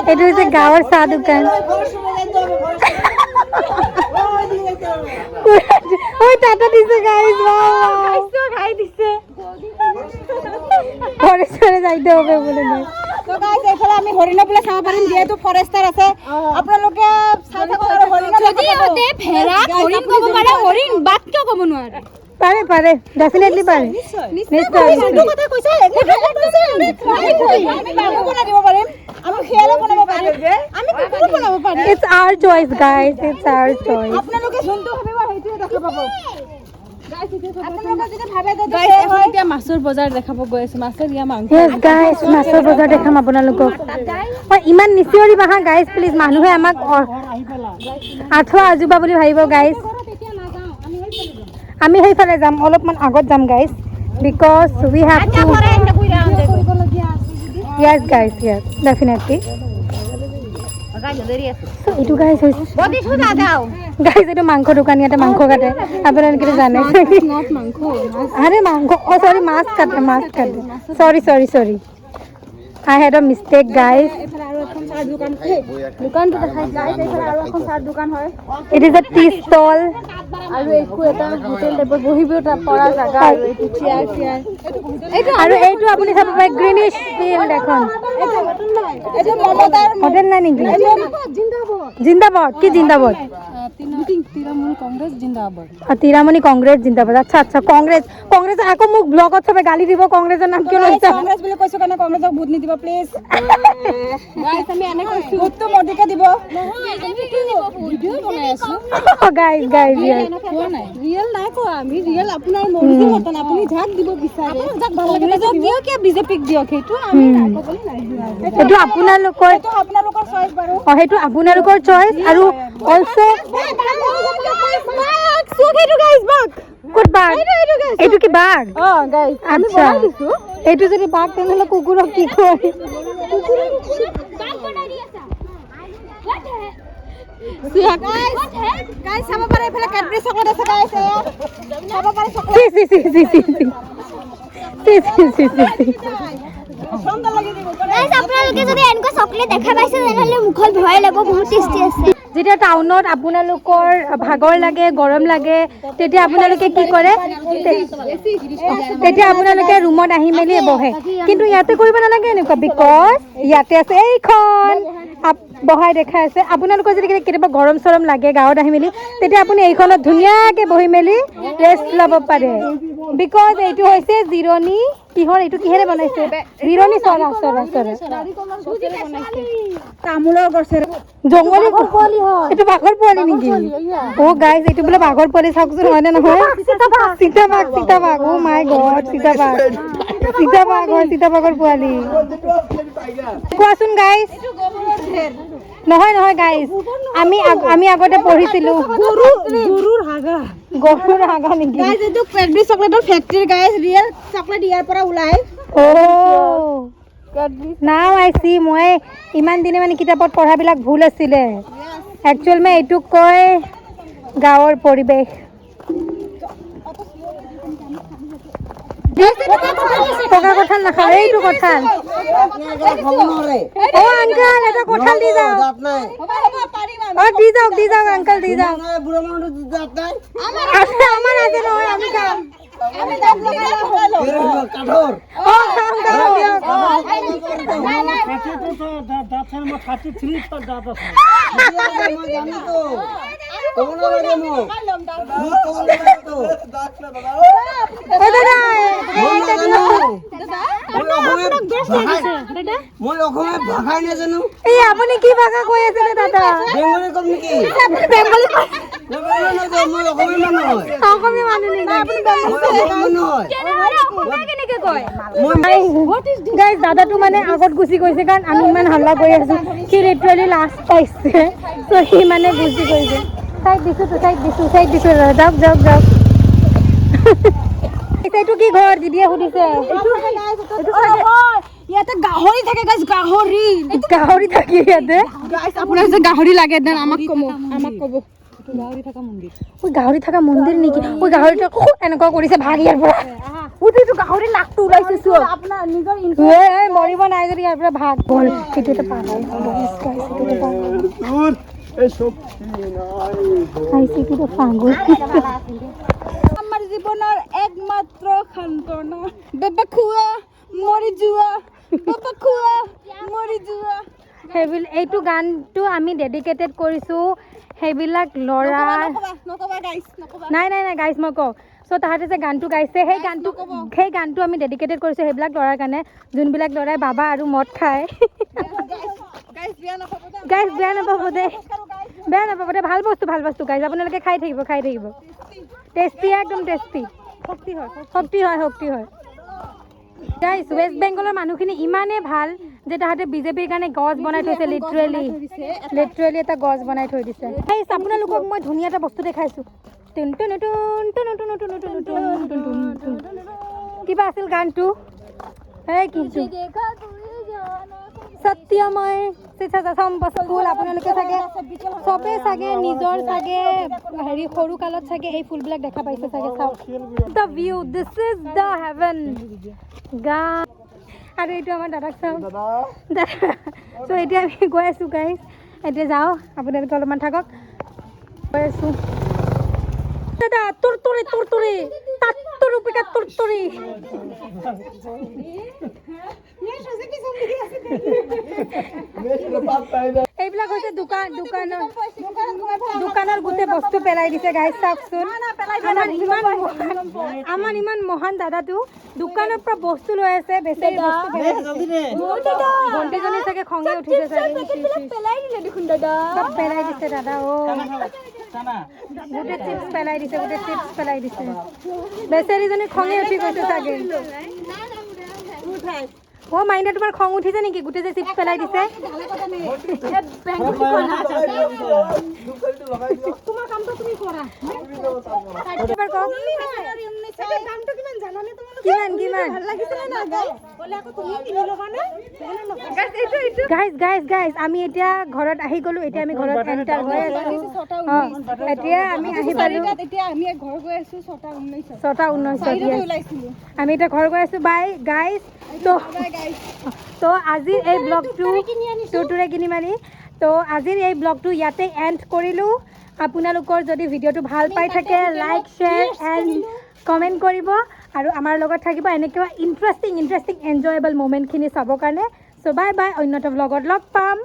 এইটো হৈছে গাঁৱৰ চাহ দোকান ঐ টাটা দিছে গাইজ খাই দিছে ফৰেষ্টৰে যাইতে হবে বোলে তো গাইস এইফালে আমি হৰিণ বোলে চাব পাৰিম যিহেতু ফৰেষ্টাৰ আছে আপোনালোকে চাই থাকক আৰু হৰিণ যদি হতে ভেড়া হৰিণ ক'ব পাৰে হৰিণ বাট কিয় ক'ব নোৱাৰে পাৰে পাৰে ডেফিনেটলি পাৰে নিশ্চয় এইটো কথা কৈছে আমি বাবু বনাই দিব পাৰিম আমি খেলা বনাব পাৰিম আমি কুকুৰ বনাব পাৰিম it's our choice guys it's our choice আপোনালোকে যোনটো ভাবিব সেইটো দেখা পাব এতিয়া মাছৰ বজাৰ দেখাব গৈ আছে মাছৰ ইয়া মাংস গাইস মাছৰ বজাৰ দেখাম আপোনালোকক ইমান নিচিঞৰি বাহা গাইস প্লিজ মানুহে আমাক আঠুৱা আজুবা বুলি ভাবিব গাইস আমি সেইফালে যাম অলপমান আগত যাম guys because we have to yes guys yes definitely এইটো গাইস গাইস এইটো মাংস দোকান ইয়াতে মাংস কাটে আপোনালোকে জানে আরে মাংস সরি মাছ কাটে sorry I had a mistake guys it is a tea stall আৰু একো এটা হোটেল টাইপৰ বহিব পৰা জাগা আৰু এইটো চেয়াৰ আৰু এইটো আপুনি চাব পাৰে গ্ৰীনিশ ফিল্ড এখন এইটো মমতাৰ হোটেল নাই নেকি জিন্দাবাদ কি জিন্দাবাদ তৃণমূল কংগ্ৰেছ জিন্দাবাদ তিৰামণি কংগ্ৰেছ জিন্দাবাদ আচ্ছা আচ্ছা কংগ্ৰেছ আকৌ মোক ব্লগত সবে গালি দিব কংগ্ৰেছৰ নাম কিয় লৈছা কংগ্ৰেছ বুলি কৈছো কাৰণে কংগ্ৰেছক ভোট নিদিব প্লিজ গাইস আমি এনে কৈছো ভোটটো মোদীকে দিব ভিডিও বনাই আছো গাইস ৰিয়েল নাই কোৱা আমি ৰিয়েল আপোনাৰ মৰ্জি মতন আপুনি যাক দিব বিচাৰে যাক ভাল লাগে যাক দিও কি বিজেপিক দিও সেইটো আমি ক'বলৈ নাই এইটো আপোনালোকৰ চয়েস বাৰু সেইটো আপোনালোকৰ চয়েস আৰু অলসো এইটো গাইস বাঘ ক'ত বাঘ এইটো কি বাঘ গাইস আমি বনাই দিছো এইটো যদি বাঘ তেনেহলে কুকুৰক কি কয় গাইস চাব পাৰে এফালে ক্যাডবেৰি চকলেট আছে গাইস চাব পাৰে চকলেট সুন্দৰ লাগি দিব গাইস আপোনালোকে যদি এনেকুৱা চকলেট দেখা পাইছে তেনেহলে মুখত ভয় লাগিব বহুত টেষ্টি আছে যেতিয়া টাউনত আপোনালোকৰ ভাগৰ লাগে গৰম লাগে তেতিয়া আপোনালোকে কি কৰে তেতিয়া আপোনালোকে ৰুমত আহি মেলি বহে কিন্তু ইয়াতে কৰিব নালাগে এনেকুৱা বিকজ ইয়াতে আছে এইখন বহাই দেখা আছে আপোনালোকৰ যদি কেতিয়াবা গৰম চৰম লাগে গাঁৱত আহি মেলি তেতিয়া আপুনি এইখনত ধুনীয়াকৈ বহি মেলি ৰেষ্ট ল'ব পাৰে বিকজ এইটো হৈছে জিৰণি কিহৰ এইটো কিহেৰে বনাইছে জিৰণি চৰা তামোলৰ গছৰ জংগলী পোৱালি হয় এইটো বাঘৰ পোৱালি নেকি গাইস এইটো বোলে বাঘৰ পোৱালি চাওকচোন হয়নে নহয় চিতাবাঘ ও মাই গড চিতাবাঘৰ পোৱালি কোৱাচোন গাইস নহয় গাইস আমি আগতে পঢ়িছিলো গৰুৰ হাগা নেকি গাইস এইটো ক্যাডবেৰি চকলেটৰ ফ্যাক্টৰি গাইস ৰিয়েল চকলেট ইয়াৰ পৰা ওলাই নাও আই চি মই ইমান দিনে মানে কিতাপত পঢ়াবিলাক ভুল আছিলে একচুৱেল মে এইটোক কয় গাঁৱৰ পৰিৱেশ পকা কঁঠাল নাখাওঁ এইটো কঁঠাল আংকল এটা কঁঠাল দি যাওক দি যাওক আংকল দি যাওক আমাৰ আছে নহয় আমি খাম মই অসমীয়া ভাষাই নাজানো এই আপুনি কি ভাষা কৈ আছে দাদা বেংগলী কম নেকি বেংগলী মই অসমীয়া মানুহ হয় অসমীয়া মানুহ নেকি আপুনি গাইজ দাদাটো মানে আগত গুচি গৈছে কাৰণ আমি ইমান হাল্লা কৰি আছো সি লিটাৰেলি লাষ্ট পাইছে চ' সি মানে গুচি গৈছে চাইড দিছো যাওক এইটো কি ঘৰ দিদিয়ে সুধিছে ইয়াতে গাহৰি থাকে গাইস গাহৰি থাকি ইয়াতে গাইস আপোনাৰ যে গাহৰি লাগে দেন আমাক ক'ব ঐ গাহৰি থকা মন্দিৰ নেকি ঐ গাহৰিটো এনেকুৱা কৰিছে ভাগ ইয়াৰ পৰা এইটো গাহৰি নাকটো ওলাইছে চোৱা আপোনাৰ নিজৰ মৰিব নাই যদি ইয়াৰ পৰা ভাগ গ'ল সেইটো এটা পাগল আমাৰ জীৱনৰ একমাত্ৰ সান্তনা বাবা খোৱা মৰি যোৱা বাবা খোৱা মৰি যোৱা এইটো গানটো আমি ডেডিকেটেড কৰিছোঁ সেইবিলাক ল'ৰা নকবা গাইছ নকবা নাই গাইছ মই কওঁ চ' তাহাঁতে যে গানটো গাইছে সেই গানটো আমি ডেডিকেটেড কৰিছোঁ সেইবিলাক ল'ৰাৰ কাৰণে যোনবিলাক ল'ৰাই বাবা আৰু মদ খায় গাইছ বেয়া নাপাব গাইছ বেয়া নাপাব দে ভাল বস্তু গাইছ আপোনালোকে খাই থাকিব টেষ্টি একদম টেষ্টি শক্তি হয় গাইছ ৱেষ্ট বেংগলৰ মানুহখিনি ইমানেই ভাল যে তাহাঁতে বিজেপিৰ কাৰণে গছ বনাই থৈছে লিটাৰেলি এটা গছ বনাই থৈ দিছে গাইছ আপোনালোকক মই ধুনীয়া এটা বস্তু দেখাইছোঁ কিবা আছিল গানটো কিন্তু সত্যময় ফুল আপোনালোকে চবে চাগে নিজৰ চাগে হেৰি সৰু কালত চাগে এই ফুলবিলাক দেখা পাইছে চাগে চাওক the view this is the heaven গান আৰু এইটো আমাৰ দাদাক চাওক চ' এতিয়া আমি গৈ আছোঁ গাইছ এতিয়া যাওঁ আপোনালোকে অলপমান থাকক গৈ আছোঁ দাদা তুৰতুৰি তুৰতুৰি এইবিলাক হৈছে দোকানৰ গোটেই বস্তু পেলাই দিছে গাইছ চাওকচোন আমাৰ ইমান মহান দাদাটো দোকানৰ পৰা বস্তু লৈ আছে বেছি ভণ্টিজনী চাগে খঙে উঠিছে চাগে চব পেলাই দিছে দাদা গোটেই চিপছ পেলাই দিছে বেচাৰীজনী খঙে উঠি গৈছে চাগে মাইনা তোমাৰ খং উঠিছে নেকি গোটেই যে চিপছ পেলাই দিছে গাইজ আমি এতিয়া ঘৰত আহি গলো এতিয়া আমি ঘৰত এণ্টাৰ হৈ আছো এতিয়া আমি আহি পালো ছটা 19 আমি এতিয়া ঘৰ গৈ আছো বাই গাইজ তো আজিৰ এই ব্লগটো তুৰতুৰে কিনি মাৰি তো আজিৰ এই ব্লগটো ইয়াতে এণ্ড কৰিলোঁ আপোনালোকৰ যদি ভিডিঅ'টো ভাল পাই থাকে লাইক শ্বেয়াৰ এণ্ড কমেণ্ট কৰিব আৰু আমাৰ লগত থাকিব এনেকুৱা ইণ্টাৰেষ্টিং এনজয়েবল মোমেণ্টখিনি চাবৰ কাৰণে চ' বাই অন্য এটা ব্লগত লগ পাম